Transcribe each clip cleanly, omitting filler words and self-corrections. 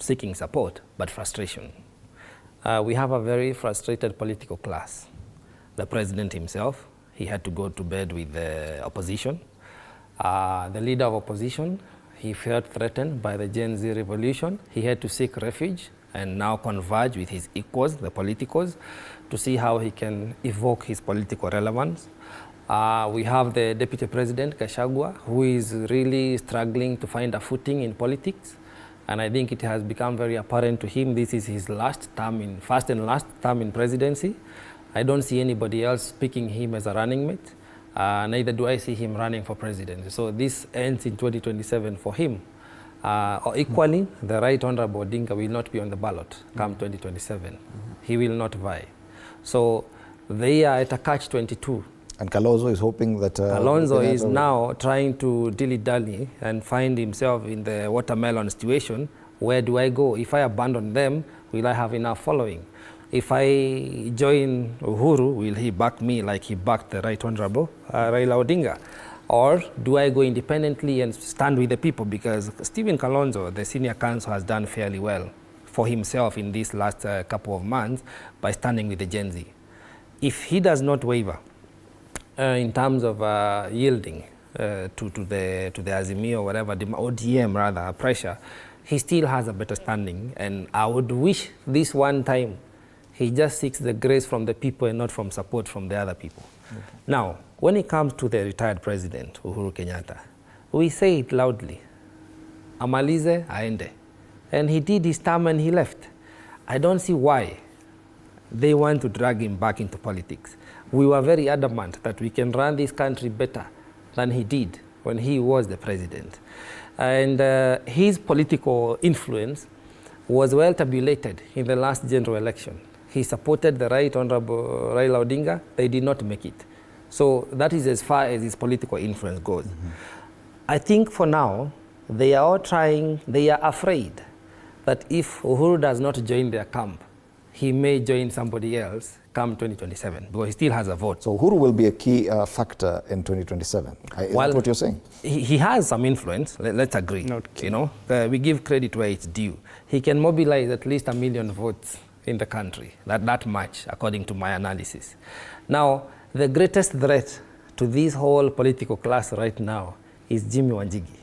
seeking support, but frustration. We have a very frustrated political class. The president himself, he had to go to bed with the opposition. The leader of opposition, he felt threatened by the Gen Z revolution. He had to seek refuge and now converge with his equals, the politicos, to see how he can evoke his political relevance. We have the Deputy President, Gachagua, who is really struggling to find a footing in politics. And I think it has become very apparent to him this is his first and last term in presidency. I don't see anybody else picking him as a running mate. Neither do I see him running for president. So this ends in 2027 for him. Or equally, the Right Honorable Odinga will not be on the ballot come 2027. He will not vie. So they are at a catch-22. And Kalonzo is hoping that... Kalonzo is now trying to dilly-dally and find himself in the watermelon situation. Where do I go? If I abandon them, will I have enough following? If I join Uhuru, will he back me like he backed the Right Honorable Raila Odinga? Or do I go independently and stand with the people? Because Stephen Kalonzo, the senior counsel, has done fairly well for himself in these last couple of months by standing with the Gen Z. If he does not waver in terms of yielding to the Azimio or whatever, the ODM rather, pressure, he still has a better standing. And I would wish this one time he just seeks the grace from the people and not from support from the other people. Okay. Now, when it comes to the retired president, Uhuru Kenyatta, we say it loudly, amalize aende. And he did his term and he left. I don't see why they want to drag him back into politics. We were very adamant that we can run this country better than he did when he was the president. And his political influence was well tabulated in the last general election. He supported the Right Honorable Raila Odinga. They did not make it. So that is as far as his political influence goes. I think for now, they are all trying, they are afraid that if Uhuru does not join their camp, he may join somebody else come 2027, because he still has a vote. So Uhuru will be a key factor in 2027. Is that what you're saying? He has some influence, let's agree. You know, we give credit where it's due. He can mobilize at least 1 million votes in the country, that much, according to my analysis. Now, the greatest threat to this whole political class right now is Jimmy Wanjigi.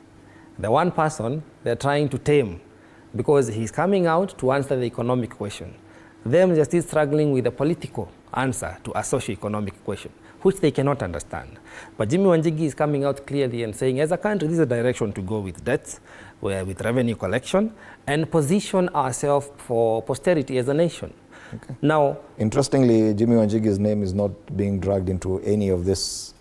The one person they're trying to tame because he's coming out to answer the economic question. Them just still struggling with a political answer to a socio-economic question, which they cannot understand. But Jimmy Wanjigi is coming out clearly and saying, as a country, this is a direction to go with debts, with revenue collection, and position ourselves for posterity as a nation. Okay. Now, interestingly, Jimmy Wanjigi's name is not being dragged into any of this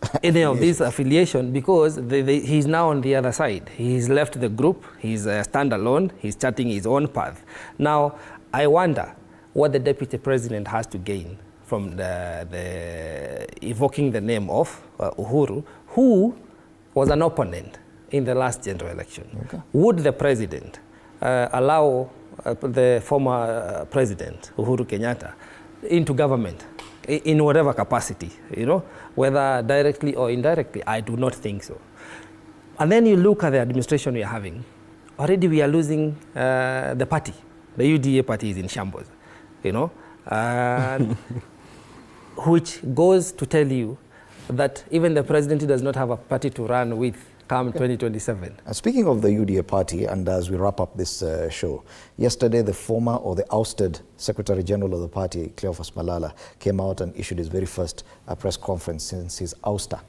affiliation because he's now on the other side. He's left the group, he's standalone, he's charting his own path. Now, I wonder what the deputy president has to gain from evoking the name of Uhuru, who was an opponent in the last general election. Okay. Would the president allow the former president, Uhuru Kenyatta, into government in whatever capacity, you know, whether directly or indirectly? I do not think so. And then you look at the administration we are having. Already we are losing the party. The UDA party is in shambles, you know, which goes to tell you that even the president does not have a party to run with come 2027. Speaking of the UDA party, and as we wrap up this show, yesterday the former or the ousted Secretary General of the party, Cleophas Malala, came out and issued his very first press conference since his ouster.